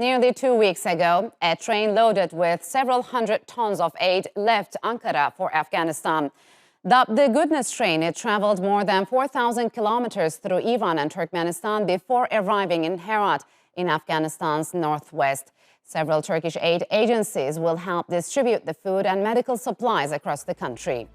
Nearly 2 weeks ago, a train loaded with several hundred tons of aid left Ankara for Afghanistan. Dubbed the Goodness Train, it traveled more than 4,000 kilometers through Iran and Turkmenistan before arriving in Herat in Afghanistan's northwest. Several Turkish aid agencies will help distribute the food and medical supplies across the country.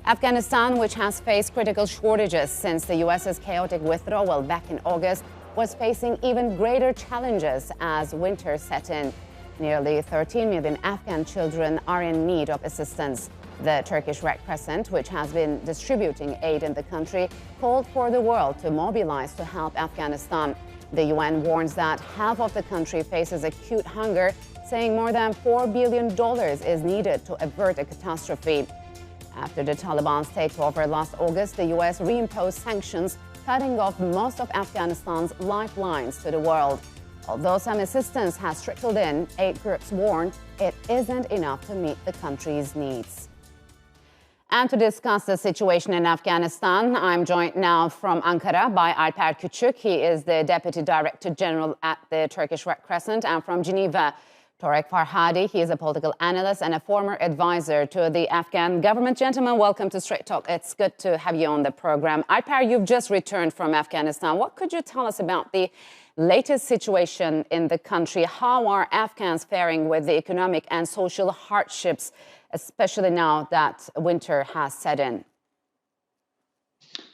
Afghanistan, which has faced critical shortages since the U.S.'s chaotic withdrawal back in August, was facing even greater challenges as winter set in. Nearly 13 million Afghan children are in need of assistance. The Turkish Red Crescent, which has been distributing aid in the country, called for the world to mobilize to help Afghanistan. The UN warns that half of the country faces acute hunger, saying more than $4 billion is needed to avert a catastrophe. After the Taliban's takeover last August, the U.S. reimposed sanctions, cutting off most of Afghanistan's lifelines to the world. Although some assistance has trickled in, aid groups warn it isn't enough to meet the country's needs. And to discuss the situation in Afghanistan, I'm joined now from Ankara by Alper Küçük. He is the Deputy Director General at the Turkish Red Crescent, and from Geneva, Torek Farhadi. He is a political analyst and a former advisor to the Afghan government. Gentlemen, welcome to Straight Talk. It's good to have you on the program. Alper, you've just returned from Afghanistan. What could you tell us about the latest situation in the country? How are Afghans faring with the economic and social hardships, especially now that winter has set in?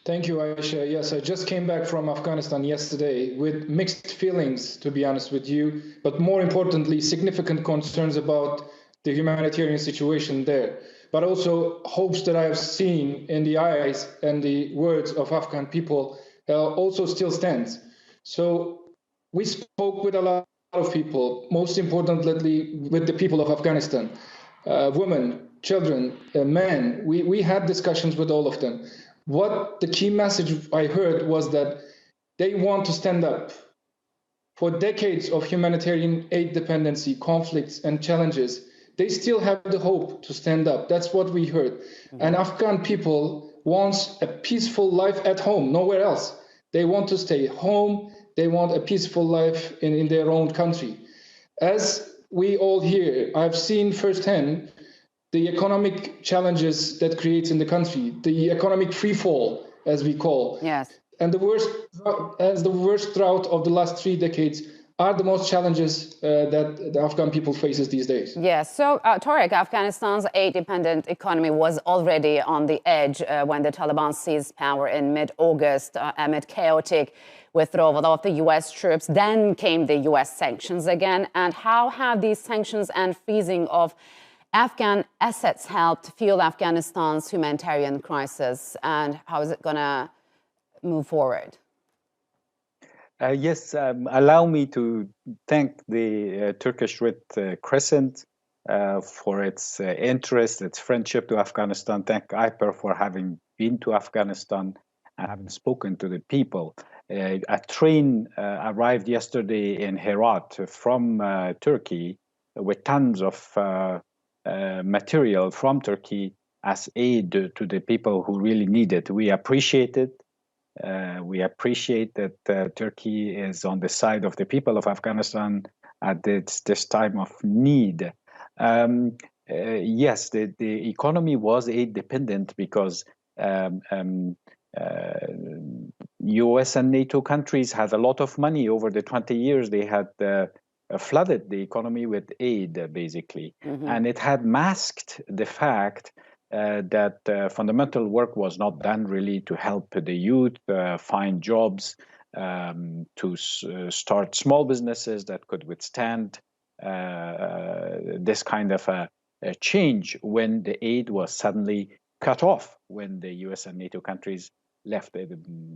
Thank you, Aisha. Yes, I just came back from Afghanistan yesterday with mixed feelings, to be honest with you, but more importantly, significant concerns about the humanitarian situation there, but also hopes that I have seen in the eyes and the words of Afghan people also still stands. So we spoke with a lot of people, most importantly with the people of Afghanistan, women, children, men. We had discussions with all of them. What the key message I heard was that they want to stand up. For decades of humanitarian aid dependency, conflicts, and challenges, they still have the hope to stand up. That's what we heard. Mm-hmm. And Afghan people want a peaceful life at home, nowhere else. They want to stay home. They want a peaceful life in their own country. As we all hear, I've seen firsthand the economic challenges that creates in the country, the economic free fall, as we call. Yes. And the worst drought of the last 3 decades are the most challenges that the Afghan people faces these days. Yes. So, Torek, Afghanistan's aid-dependent economy was already on the edge when the Taliban seized power in mid-August amid chaotic withdrawal of the U.S. troops. Then came the U.S. sanctions again. And how have these sanctions and freezing of Afghan assets helped fuel Afghanistan's humanitarian crisis, and how is it going to move forward? Yes, allow me to thank the Turkish Red Crescent for its interest, its friendship to Afghanistan. Thank Alper for having been to Afghanistan and having spoken to the people. A train arrived yesterday in Herat from Turkey with tons of material from Turkey as aid to the people who really need it. We appreciate it. We appreciate that Turkey is on the side of the people of Afghanistan at this time of need. Yes, the economy was aid dependent because US and NATO countries had a lot of money over the 20 years. They had flooded the economy with aid, basically. Mm-hmm. And it had masked the fact that fundamental work was not done really to help the youth find jobs, to start small businesses that could withstand this kind of a change when the aid was suddenly cut off when the US and NATO countries left.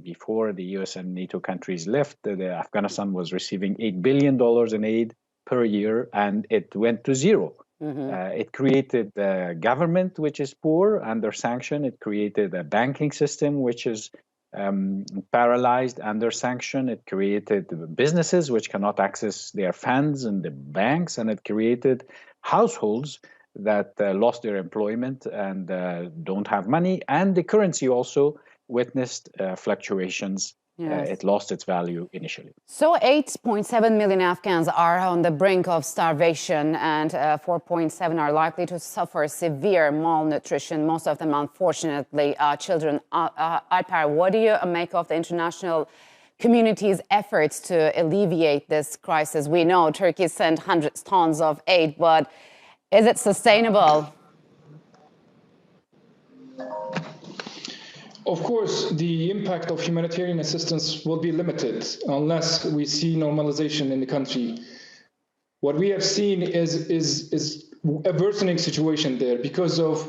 Before the US and NATO countries left, Afghanistan was receiving $8 billion in aid per year, and it went to zero. Mm-hmm. It created a government which is poor, under sanction. It created a banking system which is paralyzed, under sanction. It created businesses which cannot access their funds in the banks, and it created households that lost their employment and don't have money, and the currency also witnessed fluctuations it lost its value initially. So 8.7 million Afghans are on the brink of starvation, and 4.7 are likely to suffer severe malnutrition, most of them, unfortunately, children. Alper, what do you make of the international community's efforts to alleviate this crisis? We know Turkey sent hundreds of tons of aid, but is it sustainable? Of course, the impact of humanitarian assistance will be limited unless we see normalization in the country. What we have seen is a worsening situation there because of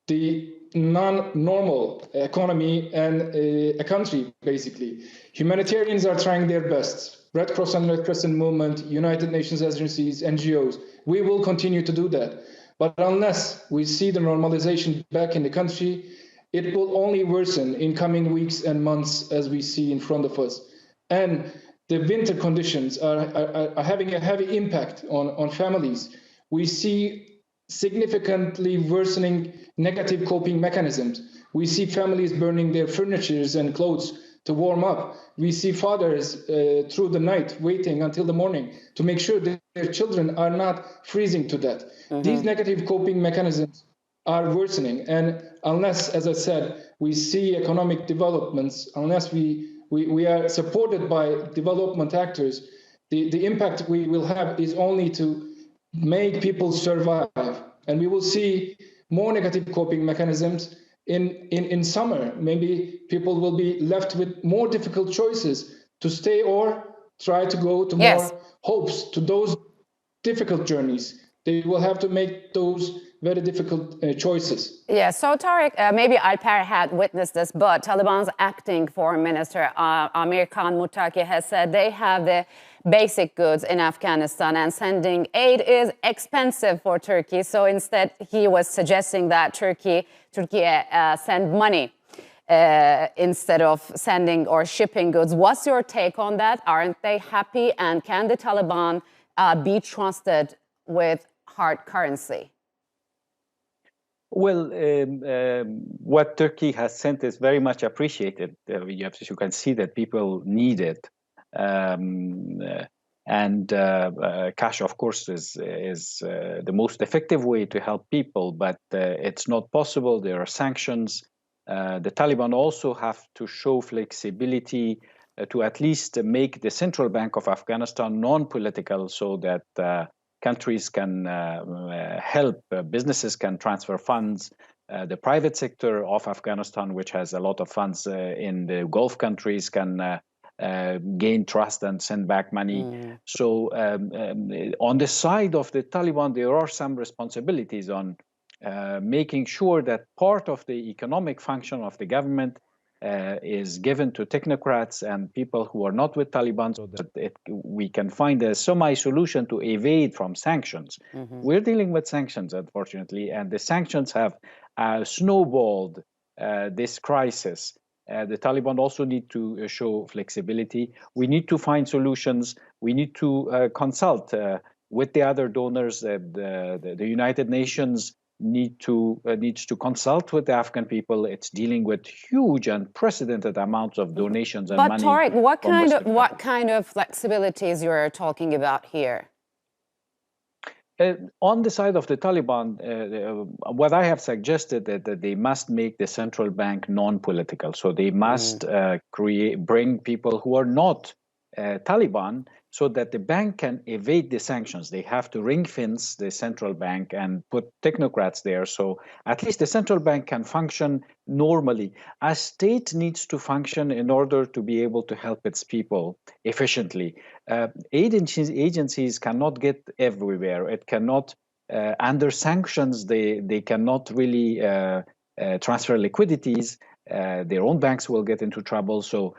the non-normal economy and a country, basically. Humanitarians are trying their best. Red Cross and Red Crescent Movement, United Nations agencies, NGOs, we will continue to do that. But unless we see the normalization back in the country, it will only worsen in coming weeks and months as we see in front of us. And the winter conditions are having a heavy impact on families. We see significantly worsening negative coping mechanisms. We see families burning their furniture and clothes to warm up. We see fathers through the night waiting until the morning to make sure that their children are not freezing to death. These negative coping mechanisms are worsening. And unless, as I said, we see economic developments, unless we are supported by development actors, the impact we will have is only to make people survive. And we will see more negative coping mechanisms in summer. Maybe people will be left with more difficult choices to stay or try to go to more hopes to those difficult journeys. They will have to make those very difficult choices. Yeah, so Tariq, maybe Alper had witnessed this, but Taliban's acting foreign minister, Amir Khan Muttaqi, has said they have the basic goods in Afghanistan and sending aid is expensive for Turkey. So instead, he was suggesting that Turkey send money instead of sending or shipping goods. What's your take on that? Aren't they happy? And can the Taliban be trusted with hard currency? Well, what Turkey has sent is very much appreciated. You can see that people need it. Cash, of course, is the most effective way to help people, but it's not possible. There are sanctions. The Taliban also have to show flexibility to at least make the central bank of Afghanistan non-political so that countries can help, businesses can transfer funds. The private sector of Afghanistan, which has a lot of funds in the Gulf countries, can gain trust and send back money. So on the side of the Taliban, there are some responsibilities on making sure that part of the economic function of the government is given to technocrats and people who are not with Taliban, so that we can find a semi-solution to evade from sanctions. We're dealing with sanctions, unfortunately, and the sanctions have snowballed this crisis. The Taliban also need to show flexibility. We need to find solutions. We need to consult with the other donors. The United Nations needs to consult with the Afghan people. It's dealing with huge, unprecedented amounts of donations and money. But Tariq, what kind of flexibilities you're talking about here? On the side of the Taliban, what I have suggested that they must make the central bank non-political. So they must bring people who are not Taliban, so that the bank can evade the sanctions. They have to ring fence the central bank and put technocrats there. So at least the central bank can function normally. A state needs to function in order to be able to help its people efficiently. Agencies cannot get everywhere. It cannot, under sanctions, they cannot really transfer liquidities. Their own banks will get into trouble. So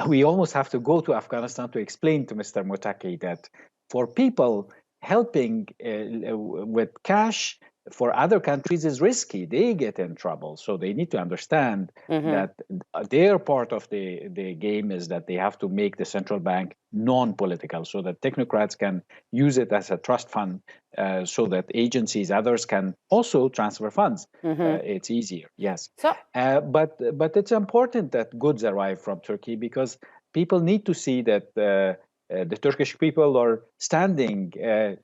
we almost have to go to Afghanistan to explain to Mr. Muttaqi that for people helping with cash, for other countries is risky. They get in trouble. So they need to understand that their part of the game is that they have to make the central bank non-political so that technocrats can use it as a trust fund so that agencies, others can also transfer funds. It's easier, yes. So, but it's important that goods arrive from Turkey because people need to see that the Turkish people are standing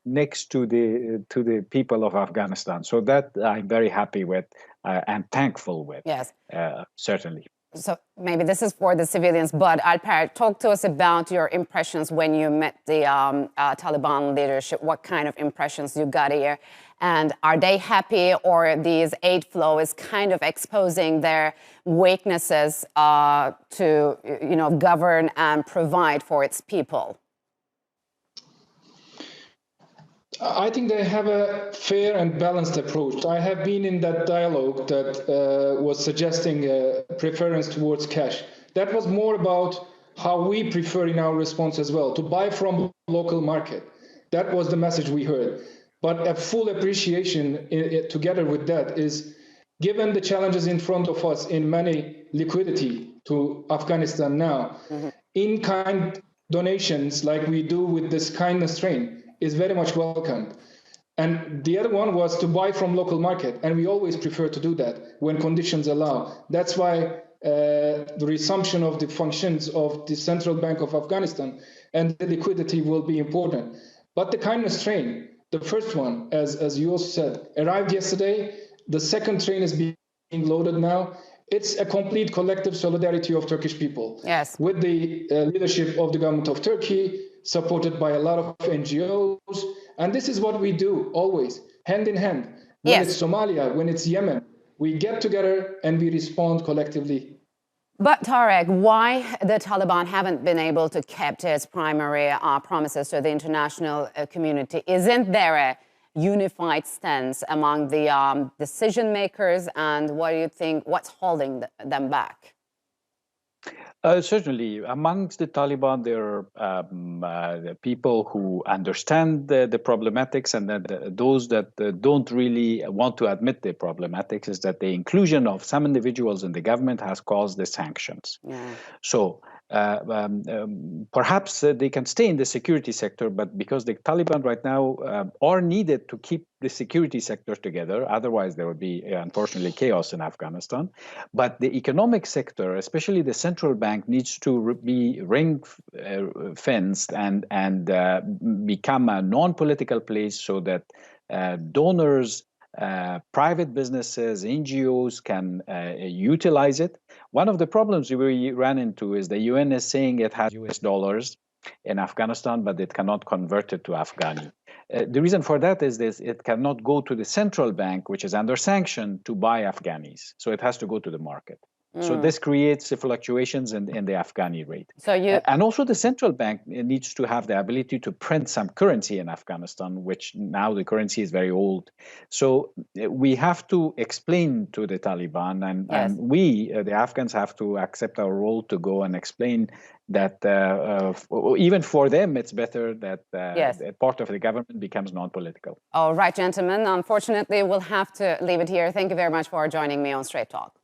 next to the people of Afghanistan. So that I'm very happy with and thankful with. yes. Certainly. So maybe this is for the civilians, but Alper, talk to us about your impressions when you met the Taliban leadership. What kind of impressions you got here? And are they happy, or these aid flow is kind of exposing their weaknesses to, govern and provide for its people? I think they have a fair and balanced approach. I have been in that dialogue that was suggesting a preference towards cash. That was more about how we prefer in our response as well, to buy from local market. That was the message we heard. But a full appreciation together with that is, given the challenges in front of us in money liquidity to Afghanistan now, in-kind donations like we do with this kindness train is very much welcomed. And the other one was to buy from local market. And we always prefer to do that when conditions allow. That's why the resumption of the functions of the Central Bank of Afghanistan and the liquidity will be important. But the kindness train, the first one, as you also said, arrived yesterday. The second train is being loaded now. It's a complete collective solidarity of Turkish people. Yes. With the leadership of the government of Turkey, supported by a lot of NGOs. And this is what we do always, hand in hand. When it's Somalia, when it's Yemen, we get together and we respond collectively. But Tarek, why the Taliban haven't been able to keep its primary promises to the international community? Isn't there a unified stance among the decision makers, and what do you think, what's holding them back? Certainly, amongst the Taliban, there are people who understand the problematics, and that those that don't really want to admit the problematics is that the inclusion of some individuals in the government has caused the sanctions. Yeah. So perhaps they can stay in the security sector, but because the Taliban right now are needed to keep the security sector together, otherwise there would be unfortunately chaos in Afghanistan. But the economic sector, especially the central bank, needs to be ring-fenced and become a non-political place so that donors, private businesses, NGOs can utilize it. One of the problems we ran into is the UN is saying it has US dollars in Afghanistan, but it cannot convert it to Afghani. The reason for that is this: it cannot go to the central bank, which is under sanction, to buy Afghanis. So it has to go to the market. So this creates fluctuations in the Afghani rate. So and also the central bank needs to have the ability to print some currency in Afghanistan, which now the currency is very old. So we have to explain to the Taliban, and we, the Afghans, have to accept our role to go and explain that even for them, it's better that part of the government becomes non-political. All right, gentlemen. Unfortunately, we'll have to leave it here. Thank you very much for joining me on Straight Talk.